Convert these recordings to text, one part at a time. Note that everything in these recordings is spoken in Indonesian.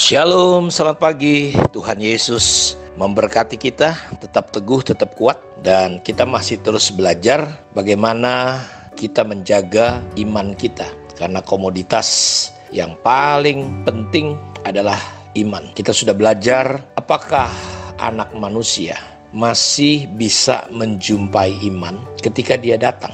Shalom, selamat pagi. Tuhan Yesus memberkati kita, tetap teguh, tetap kuat. Dan kita masih terus belajar bagaimana kita menjaga iman kita. Karena komoditas yang paling penting adalah iman. Kita sudah belajar apakah anak manusia masih bisa menjumpai iman ketika dia datang.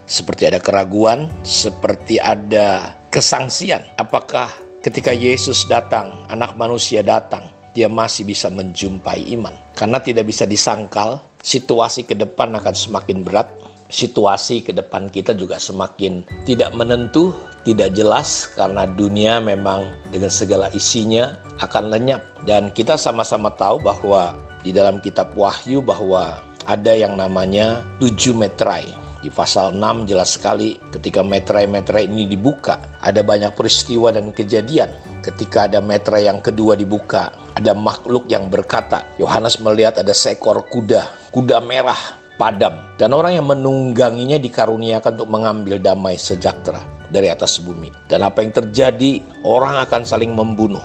Seperti ada keraguan, seperti ada kesangsian. Apakah ketika Yesus datang, anak manusia datang, dia masih bisa menjumpai iman? Karena tidak bisa disangkal, situasi ke depan akan semakin berat. Situasi ke depan kita juga semakin tidak menentu, tidak jelas. Karena dunia memang dengan segala isinya akan lenyap. Dan kita sama-sama tahu bahwa di dalam kitab Wahyu bahwa ada yang namanya 7 meterai. Di pasal 6 jelas sekali ketika meterai-meterai ini dibuka, ada banyak peristiwa dan kejadian. Ketika ada meterai yang kedua dibuka, ada makhluk yang berkata, Yohanes melihat ada seekor kuda merah, padam. Dan orang yang menungganginya dikaruniakan untuk mengambil damai sejahtera dari atas bumi. Dan apa yang terjadi? Orang akan saling membunuh.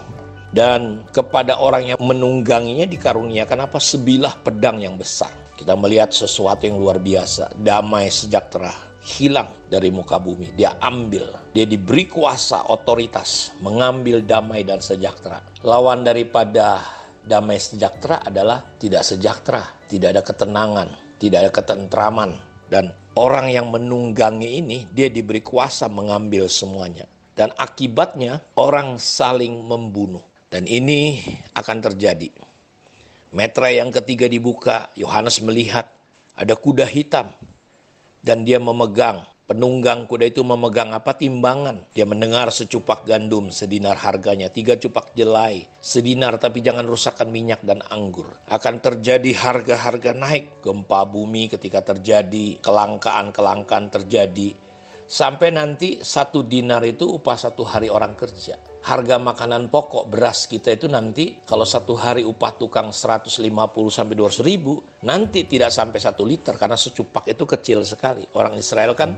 Dan kepada orang yang menungganginya dikaruniakan apa? Sebilah pedang yang besar. Kita melihat sesuatu yang luar biasa. Damai sejahtera hilang dari muka bumi. Dia ambil. Dia diberi kuasa, otoritas mengambil damai dan sejahtera. Lawan daripada damai sejahtera adalah tidak sejahtera. Tidak ada ketenangan. Tidak ada ketentraman. Dan orang yang menunggangi ini, dia diberi kuasa mengambil semuanya. Dan akibatnya orang saling membunuh. Dan ini akan terjadi. Meterai yang ketiga dibuka, Yohanes melihat ada kuda hitam. Dan dia memegang, penunggang kuda itu memegang apa? Timbangan. Dia mendengar secupak gandum, sedinar harganya, 3 cupak jelai, sedinar, tapi jangan rusakkan minyak dan anggur. Akan terjadi harga-harga naik, gempa bumi ketika terjadi, kelangkaan terjadi. Sampai nanti 1 dinar itu upah 1 hari orang kerja. Harga makanan pokok beras kita itu nanti kalau 1 hari upah tukang 150 sampai 200 ribu, nanti tidak sampai 1 liter karena secupak itu kecil sekali. Orang Israel kan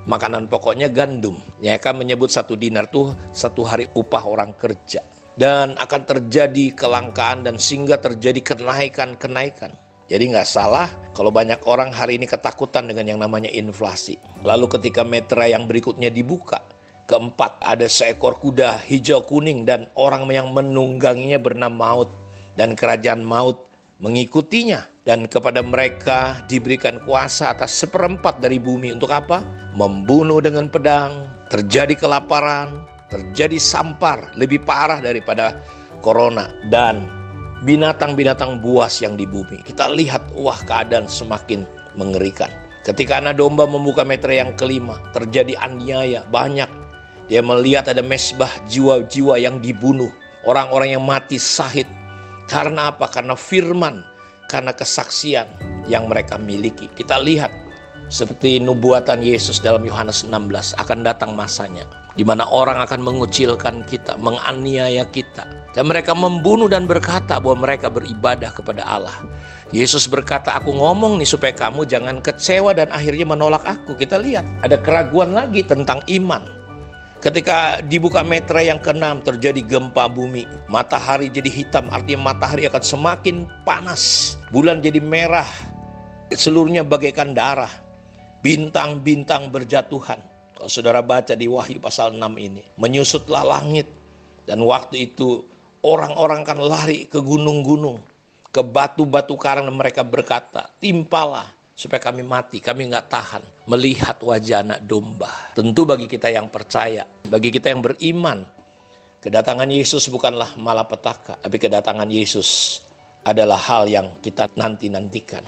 makanan pokoknya gandum. Mereka menyebut 1 dinar tuh 1 hari upah orang kerja. Dan akan terjadi kelangkaan dan sehingga terjadi kenaikan. Jadi nggak salah kalau banyak orang hari ini ketakutan dengan yang namanya inflasi. Lalu ketika meterai yang berikutnya dibuka, keempat ada seekor kuda hijau kuning dan orang yang menungganginya bernama Maut. Dan kerajaan Maut mengikutinya. Dan kepada mereka diberikan kuasa atas 1/4 dari bumi. Untuk apa? Membunuh dengan pedang, terjadi kelaparan, terjadi sampar, lebih parah daripada corona. Dan binatang-binatang buas yang di bumi. Kita lihat, wah, keadaan semakin mengerikan. Ketika anak domba membuka meterai yang kelima, terjadi aniaya banyak. Dia melihat ada mesbah jiwa-jiwa yang dibunuh. Orang-orang yang mati syahid. Karena apa? Karena firman. Karena kesaksian yang mereka miliki. Kita lihat seperti nubuatan Yesus dalam Yohanes 16. Akan datang masanya di mana orang akan mengucilkan kita, menganiaya kita. Dan mereka membunuh dan berkata bahwa mereka beribadah kepada Allah. Yesus berkata, aku ngomong nih supaya kamu jangan kecewa dan akhirnya menolak aku. Kita lihat, ada keraguan lagi tentang iman. Ketika dibuka meterai yang ke-6 terjadi gempa bumi. Matahari jadi hitam, artinya matahari akan semakin panas. Bulan jadi merah, seluruhnya bagaikan darah. Bintang-bintang berjatuhan. Kalau saudara baca di Wahyu pasal 6 ini, menyusutlah langit. Dan waktu itu orang-orang akan lari ke gunung-gunung, ke batu-batu karang, dan mereka berkata, timpalah supaya kami mati, kami nggak tahan melihat wajah anak domba. Tentu bagi kita yang percaya, bagi kita yang beriman, kedatangan Yesus bukanlah malapetaka, tapi kedatangan Yesus adalah hal yang kita nanti-nantikan.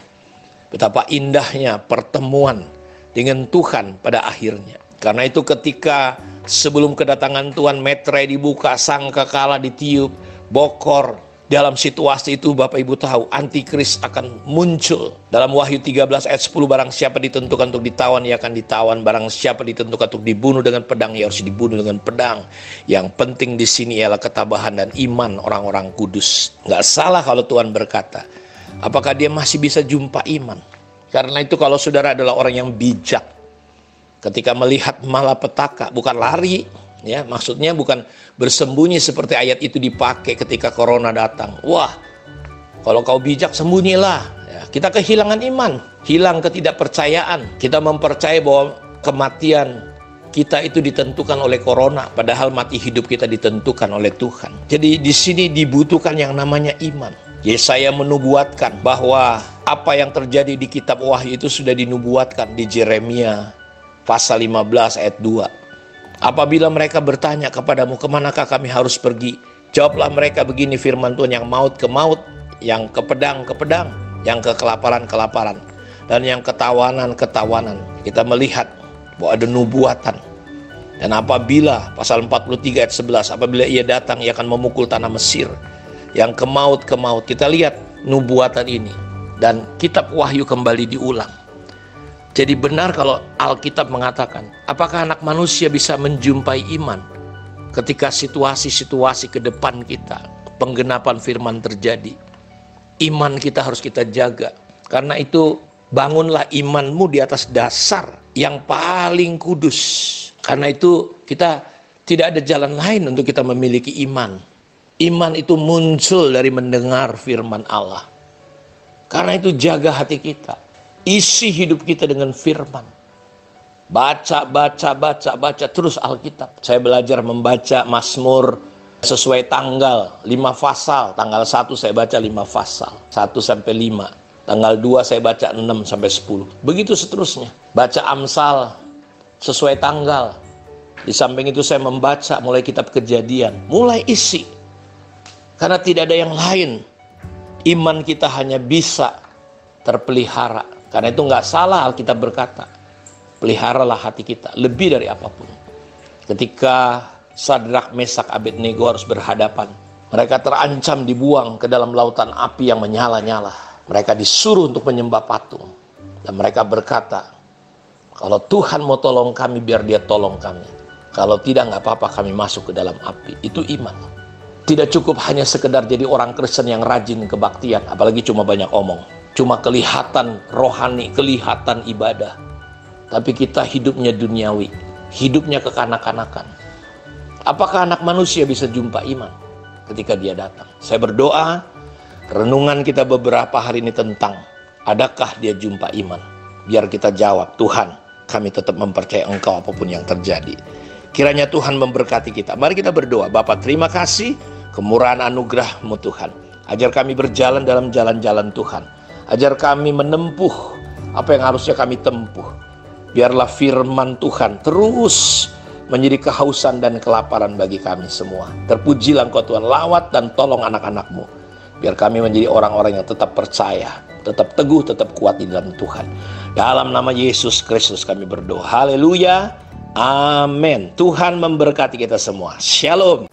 Betapa indahnya pertemuan dengan Tuhan pada akhirnya. Karena itu ketika sebelum kedatangan Tuhan meterai dibuka, sangkakala ditiup, bokor. Dalam situasi itu Bapak Ibu tahu antikris akan muncul. Dalam Wahyu 13 ayat 10, barang siapa ditentukan untuk ditawan, ia akan ditawan. Barang siapa ditentukan untuk dibunuh dengan pedang, ia harus dibunuh dengan pedang. Yang penting di sini ialah ketabahan dan iman orang-orang kudus. Nggak salah kalau Tuhan berkata, apakah dia masih bisa jumpa iman? Karena itu kalau saudara adalah orang yang bijak, ketika melihat malapetaka, bukan lari, Ya, maksudnya bukan bersembunyi seperti ayat itu dipakai ketika corona datang. Wah, kalau kau bijak sembunyilah. Ya, kita kehilangan iman, hilang ketidakpercayaan. Kita mempercayai bahwa kematian kita itu ditentukan oleh corona, padahal mati hidup kita ditentukan oleh Tuhan. Jadi di sini dibutuhkan yang namanya iman. Yesaya menubuatkan bahwa apa yang terjadi di kitab Wahyu itu sudah dinubuatkan di Yeremia pasal 15 ayat 2. Apabila mereka bertanya kepadamu, kemanakah kami harus pergi? Jawablah mereka begini firman Tuhan, yang maut ke maut, yang ke pedang ke pedang, yang ke kelaparan kelaparan, dan yang ketawanan ketawanan. Kita melihat bahwa ada nubuatan. Dan apabila pasal 43 ayat 11, apabila ia datang, ia akan memukul tanah Mesir. Yang ke maut, kita lihat nubuatan ini. Dan kitab Wahyu kembali diulang. Jadi benar kalau Alkitab mengatakan, apakah anak manusia bisa menjumpai iman ketika situasi-situasi ke depan kita, penggenapan firman terjadi. Iman kita harus kita jaga. Karena itu bangunlah imanmu di atas dasar yang paling kudus. Karena itu kita tidak ada jalan lain untuk kita memiliki iman. Iman itu muncul dari mendengar firman Allah. Karena itu jaga hati kita. Isi hidup kita dengan firman. Baca terus Alkitab. Saya belajar membaca Mazmur sesuai tanggal, 5 pasal. Tanggal 1 saya baca 5 pasal, 1 sampai 5. Tanggal 2 saya baca 6 sampai 10. Begitu seterusnya. Baca Amsal sesuai tanggal. Di samping itu saya membaca mulai kitab Kejadian. Mulai isi. Karena tidak ada yang lain. Iman kita hanya bisa terpelihara. Karena itu nggak salah Alkitab berkata, peliharalah hati kita lebih dari apapun. Ketika Sadrak, Mesak, Abednego harus berhadapan, mereka terancam dibuang ke dalam lautan api yang menyala-nyala. Mereka disuruh untuk menyembah patung. Dan mereka berkata, kalau Tuhan mau tolong kami, biar dia tolong kami. Kalau tidak, nggak apa-apa, kami masuk ke dalam api. Itu iman. Tidak cukup hanya sekedar jadi orang Kristen yang rajin kebaktian, apalagi cuma banyak omong. Cuma kelihatan rohani, kelihatan ibadah. Tapi kita hidupnya duniawi, hidupnya kekanak-kanakan. Apakah anak manusia bisa jumpa iman ketika dia datang? Saya berdoa, renungan kita beberapa hari ini tentang, adakah dia jumpa iman? Biar kita jawab, Tuhan, kami tetap mempercayai Engkau apapun yang terjadi. Kiranya Tuhan memberkati kita. Mari kita berdoa. Bapa, terima kasih kemurahan anugerah-Mu Tuhan. Ajar kami berjalan dalam jalan-jalan Tuhan. Ajar kami menempuh apa yang harusnya kami tempuh. Biarlah firman Tuhan terus menjadi kehausan dan kelaparan bagi kami semua. Terpujilah Engkau Tuhan, lawat dan tolong anak-anak-Mu. Biar kami menjadi orang-orang yang tetap percaya, tetap teguh, tetap kuat di dalam Tuhan. Dalam nama Yesus Kristus kami berdoa. Haleluya. Amin. Tuhan memberkati kita semua. Shalom.